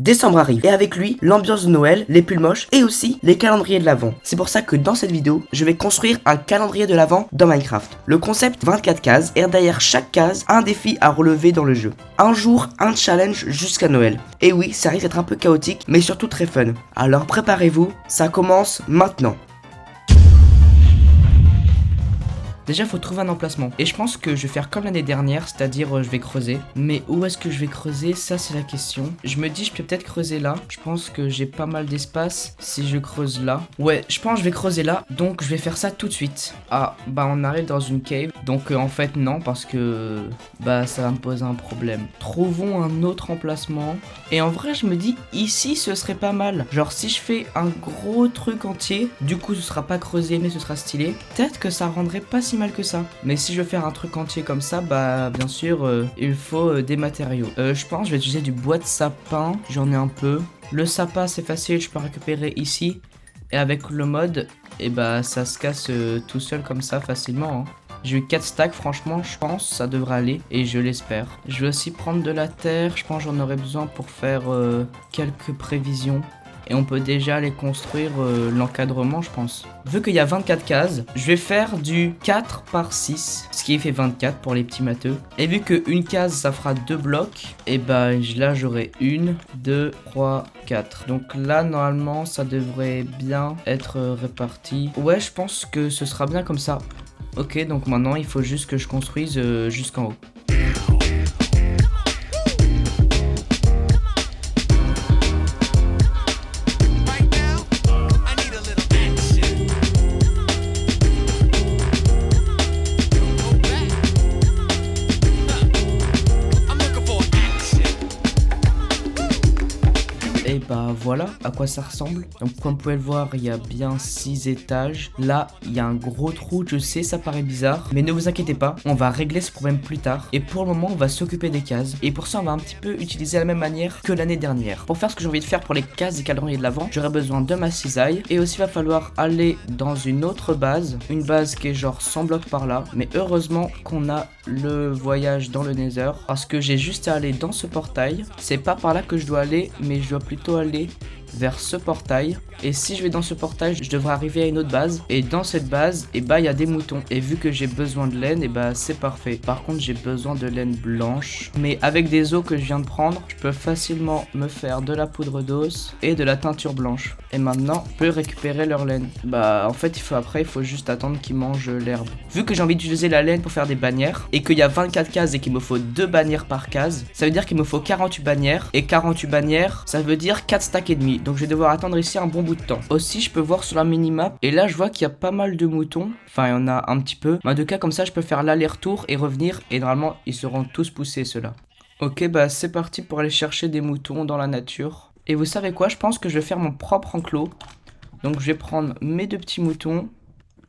Décembre arrive et avec lui l'ambiance de Noël, les pulls moches et aussi les calendriers de l'Avent. C'est pour ça que dans cette vidéo, je vais construire un calendrier de l'Avent dans Minecraft. Le concept 24 cases et derrière chaque case un défi à relever dans le jeu. Un jour, un challenge jusqu'à Noël. Et oui, ça risque d'être un peu chaotique mais surtout très fun. Alors préparez-vous, ça commence maintenant. Déjà, faut trouver un emplacement. Et je pense que je vais faire comme l'année dernière, c'est-à-dire je vais creuser. Mais où est-ce que je vais creuser? Ça, c'est la question. Je me dis, je peux peut-être creuser là. Je pense que j'ai pas mal d'espace si je creuse là. Ouais, je pense que je vais creuser là. Donc, je vais faire ça tout de suite. Ah, bah on arrive dans une cave. Donc, en fait, non, parce que bah ça va me poser un problème. Trouvons un autre emplacement. Et en vrai, je me dis, ici, ce serait pas mal. Genre, si je fais un gros truc entier, du coup, ce sera pas creusé, mais ce sera stylé. Peut-être que ça rendrait pas si mal que ça. Mais si je veux faire un truc entier comme ça, bah bien sûr il faut des matériaux. Je pense que je vais utiliser du bois de sapin, j'en ai un peu. Le sapin c'est facile, je peux récupérer ici. Et avec le mode, et bah ça se casse tout seul comme ça facilement. J'ai eu 4 stacks, franchement je pense ça devrait aller et je l'espère. Je vais aussi prendre de la terre, je pense j'en aurai besoin pour faire quelques prévisions. Et on peut déjà aller construire l'encadrement, je pense. Vu qu'il y a 24 cases, je vais faire du 4 par 6, ce qui fait 24 pour les petits matheux. Et vu qu'une case, ça fera 2 blocs, et bah là, j'aurai 1, 2, 3, 4. Donc là, normalement, ça devrait bien être réparti. Ouais, je pense que ce sera bien comme ça. Ok, donc maintenant, il faut juste que je construise jusqu'en haut. Et bah voilà à quoi ça ressemble. Donc comme vous pouvez le voir, il y a bien 6 étages. Là, il y a un gros trou, je sais ça paraît bizarre, mais ne vous inquiétez pas, on va régler ce problème plus tard. Et pour le moment, on va s'occuper des cases. Et pour ça, on va un petit peu utiliser la même manière que l'année dernière. Pour faire ce que j'ai envie de faire pour les cases des calendriers de l'Avent, j'aurai besoin de ma cisaille. Et aussi, il va falloir aller dans une autre base. Une base qui est genre 100 blocs par là. Mais heureusement qu'on a le voyage dans le Nether. Parce que j'ai juste à aller dans ce portail. C'est pas par là que je dois aller, mais je dois plutôt aller vers ce portail. Et si je vais dans ce portail, je devrais arriver à une autre base. Et dans cette base, et bah il y a des moutons. Et vu que j'ai besoin de laine, et bah c'est parfait. Par contre, j'ai besoin de laine blanche. Mais avec des os que je viens de prendre, je peux facilement me faire de la poudre d'os et de la teinture blanche. Et maintenant, je peux récupérer leur laine. Bah en fait, il faut juste attendre qu'ils mangent l'herbe. Vu que j'ai envie d'utiliser la laine pour faire des bannières et qu'il y a 24 cases et qu'il me faut 2 bannières par case, ça veut dire qu'il me faut 48 bannières. Et 48 bannières, ça veut dire 4 stacks et demi. Donc je vais devoir attendre ici un bon bout de temps. Aussi, je peux voir sur la minimap. Et là, je vois qu'il y a pas mal de moutons. Enfin, il y en a un petit peu. Mais en tout cas, comme ça, je peux faire l'aller-retour et revenir. Et normalement, ils seront tous poussés, ceux-là. Ok, bah c'est parti pour aller chercher des moutons dans la nature. Et vous savez quoi? Je pense que je vais faire mon propre enclos. Donc je vais prendre mes 2 petits moutons.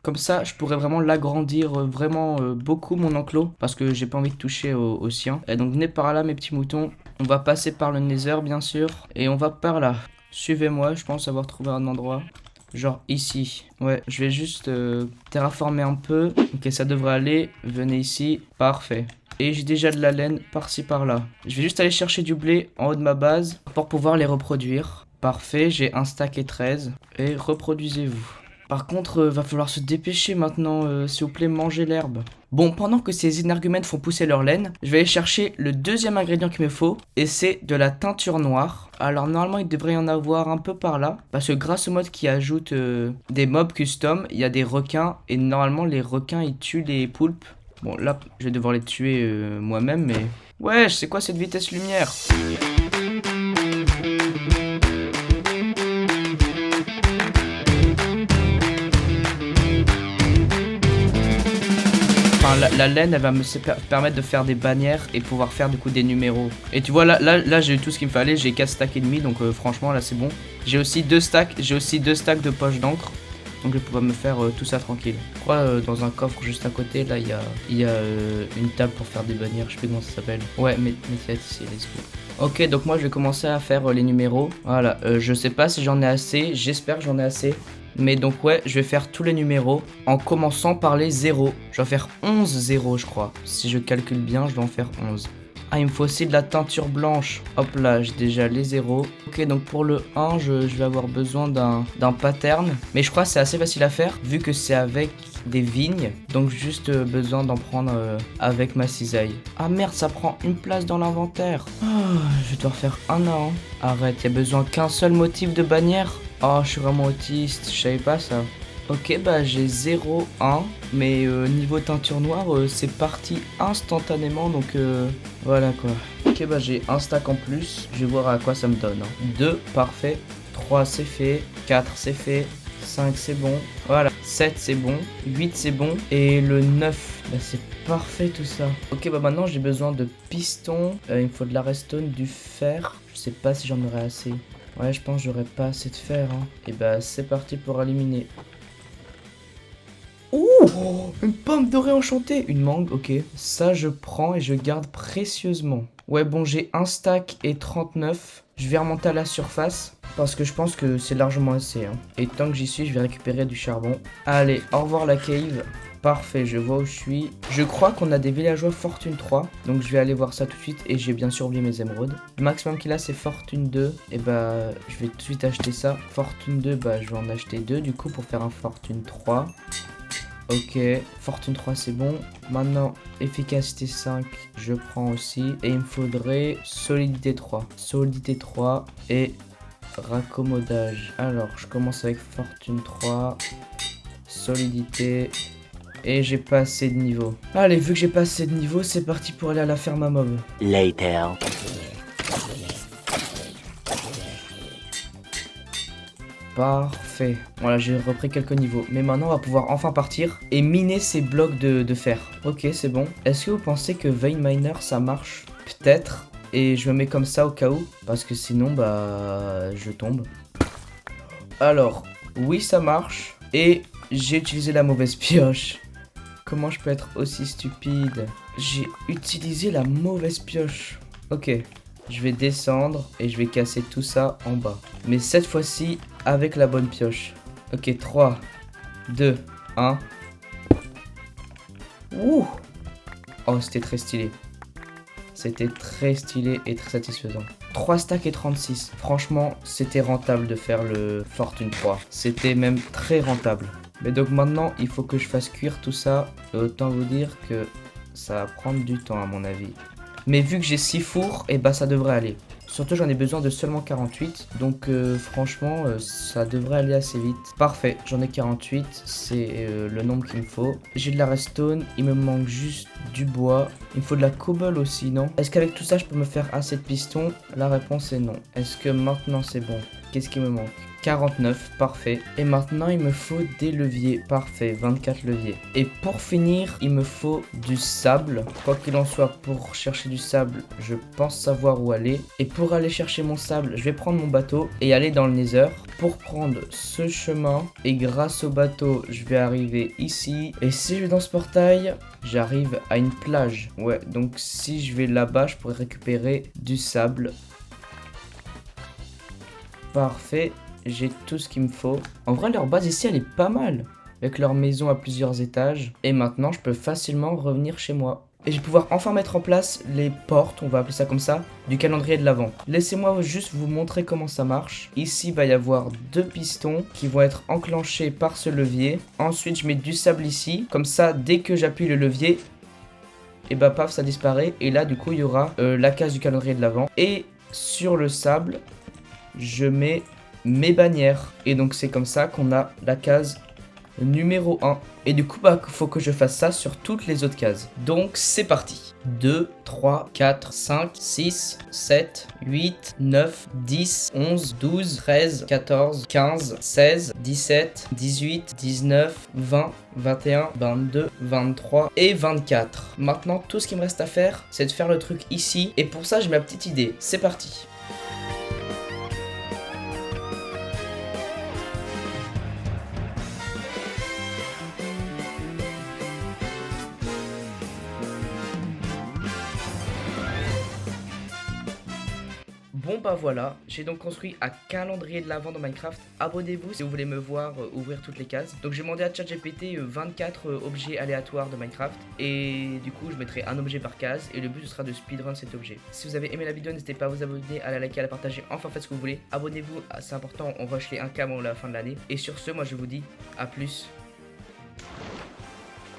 Comme ça, je pourrais vraiment l'agrandir vraiment beaucoup mon enclos. Parce que j'ai pas envie de toucher au sien. Et donc venez par là mes petits moutons. On va passer par le Nether bien sûr. Et on va par là. Suivez-moi, je pense avoir trouvé un endroit. Genre ici. Ouais, je vais juste terraformer un peu. Ok, ça devrait aller. Venez ici. Parfait. Et j'ai déjà de la laine par-ci par-là. Je vais juste aller chercher du blé en haut de ma base pour pouvoir les reproduire. Parfait, j'ai un stack et 13. Et reproduisez-vous. Par contre, va falloir se dépêcher maintenant, s'il vous plaît, mangez l'herbe. Bon, pendant que ces énergumènes font pousser leur laine, je vais aller chercher le deuxième ingrédient qu'il me faut, et c'est de la teinture noire. Alors normalement, il devrait y en avoir un peu par là, parce que grâce au mode qui ajoute des mobs custom, il y a des requins, et normalement les requins ils tuent les poulpes. Bon là, je vais devoir les tuer moi-même, mais... Wesh, c'est quoi cette vitesse lumière ? Enfin, la laine, elle va me permettre de faire des bannières et pouvoir faire du coup des numéros. Et tu vois, là j'ai eu tout ce qu'il me fallait. J'ai 4 stacks et demi, donc franchement, là c'est bon. J'ai aussi 2 stacks de poches d'encre. Donc je vais pouvoir me faire tout ça tranquille. Je crois dans un coffre juste à côté, là il y a une table pour faire des bannières. Je sais plus comment ça s'appelle. Ouais, mais ici, let's go. Ok, donc moi je vais commencer à faire les numéros. Voilà, je sais pas si j'en ai assez. J'espère que j'en ai assez. Mais donc ouais, je vais faire tous les numéros en commençant par les 0. Je vais en faire 11 0 je crois. Si je calcule bien, je vais en faire 11. Ah, il me faut aussi de la teinture blanche. Hop là, j'ai déjà les 0. Ok, donc pour le 1, je vais avoir besoin d'un pattern. Mais je crois que c'est assez facile à faire, vu que c'est avec des vignes. Donc juste besoin d'en prendre avec ma cisaille. Ah merde, ça prend une place dans l'inventaire. Ah, je dois refaire un à un. Arrête, il y a besoin qu'un seul motif de bannière. Oh, je suis vraiment autiste, je savais pas ça. Ok, bah j'ai 0, 1, mais niveau teinture noire, c'est parti instantanément, donc voilà quoi. Ok, bah j'ai un stack en plus, je vais voir à quoi ça me donne. 2, parfait, 3 c'est fait, 4 c'est fait, 5 c'est bon, voilà, 7 c'est bon, 8 c'est bon, et le 9, bah c'est parfait tout ça. Ok, bah maintenant j'ai besoin de pistons, il me faut de la redstone, du fer, je sais pas si j'en aurai assez. Ouais, je pense que j'aurais pas assez de fer, hein. Et bah c'est parti pour éliminer. Ouh, une pomme dorée enchantée. Une mangue, ok. Ça, je prends et je garde précieusement. Ouais, bon, j'ai un stack et 39. Je vais remonter à la surface parce que je pense que c'est largement assez. Hein. Et tant que j'y suis, je vais récupérer du charbon. Allez, au revoir la cave. Parfait, je vois où je suis. Je crois qu'on a des villageois Fortune 3. Donc je vais aller voir ça tout de suite. Et j'ai bien sûr oublié mes émeraudes. Le maximum qu'il a, c'est Fortune 2. Et bah, je vais tout de suite acheter ça. Fortune 2, bah, je vais en acheter 2 du coup pour faire un Fortune 3. Ok, Fortune 3 c'est bon. Maintenant, efficacité 5, je prends aussi. Et il me faudrait solidité 3. Solidité 3 et raccommodage. Alors, je commence avec Fortune 3, solidité. Et j'ai pas assez de niveau. Allez, vu que j'ai pas assez de niveau, c'est parti pour aller à la ferme à mob. Later. Parfait. Voilà, j'ai repris quelques niveaux. Mais maintenant, on va pouvoir enfin partir et miner ces blocs de fer. Ok, c'est bon. Est-ce que vous pensez que Vein Miner, ça marche? Peut-être. Et je me mets comme ça au cas où. Parce que sinon, bah, je tombe. Alors, oui, ça marche. Et j'ai utilisé la mauvaise pioche. Comment je peux être aussi stupide? J'ai utilisé la mauvaise pioche. Ok. Je vais descendre et je vais casser tout ça en bas. Mais cette fois-ci, avec la bonne pioche. Ok, 3, 2, 1. Ouh! Oh, c'était très stylé. C'était très stylé et très satisfaisant. 3 stacks et 36. Franchement, c'était rentable de faire le Fortune 3. C'était même très rentable. Mais donc maintenant, il faut que je fasse cuire tout ça. Et autant vous dire que ça va prendre du temps à mon avis. Mais vu que j'ai 6 fours, et bah ça devrait aller. Surtout j'en ai besoin de seulement 48. Donc franchement ça devrait aller assez vite. Parfait, j'en ai 48. C'est le nombre qu'il me faut. J'ai de la redstone, il me manque juste du bois. Il me faut de la cobble aussi, non? Est-ce qu'avec tout ça je peux me faire assez de pistons? La réponse est non. Est-ce que maintenant c'est bon? Qu'est-ce qui me manque? 49, parfait. Et maintenant, il me faut des leviers. Parfait, 24 leviers. Et pour finir, il me faut du sable. Quoi qu'il en soit, pour chercher du sable, je pense savoir où aller. Et pour aller chercher mon sable, je vais prendre mon bateau et aller dans le Nether. Pour prendre ce chemin, et grâce au bateau, je vais arriver ici. Et si je vais dans ce portail, j'arrive à une plage. Ouais, donc si je vais là-bas, je pourrais récupérer du sable. Parfait. J'ai tout ce qu'il me faut. En vrai, leur base ici, elle est pas mal. Avec leur maison à plusieurs étages. Et maintenant, je peux facilement revenir chez moi. Et je vais pouvoir enfin mettre en place les portes, on va appeler ça comme ça, du calendrier de l'Avent. Laissez-moi juste vous montrer comment ça marche. Ici, il va y avoir 2 pistons qui vont être enclenchés par ce levier. Ensuite, je mets du sable ici. Comme ça, dès que j'appuie le levier, et bah paf, ça disparaît. Et là, du coup, il y aura la case du calendrier de l'Avent. Et sur le sable, je mets mes bannières. Et donc c'est comme ça qu'on a la case numéro 1. Et du coup, bah, faut que je fasse ça sur toutes les autres cases. Donc c'est parti. 2, 3, 4, 5, 6, 7, 8, 9, 10, 11, 12, 13, 14, 15, 16, 17, 18, 19, 20, 21, 22, 23 et 24. Maintenant, tout ce qui me reste à faire, c'est de faire le truc ici. Et pour ça, j'ai ma petite idée. C'est parti. Bon bah voilà, j'ai donc construit un calendrier de l'avant dans Minecraft. Abonnez-vous si vous voulez me voir ouvrir toutes les cases. Donc j'ai demandé à ChatGPT 24 objets aléatoires de Minecraft. Et du coup je mettrai un objet par case. Et le but ce sera de speedrun cet objet. Si vous avez aimé la vidéo, n'hésitez pas à vous abonner, à la liker, à la partager. Enfin faites ce que vous voulez. Abonnez-vous, c'est important, on rush les 1K avant la fin de l'année. Et sur ce, moi je vous dis à plus.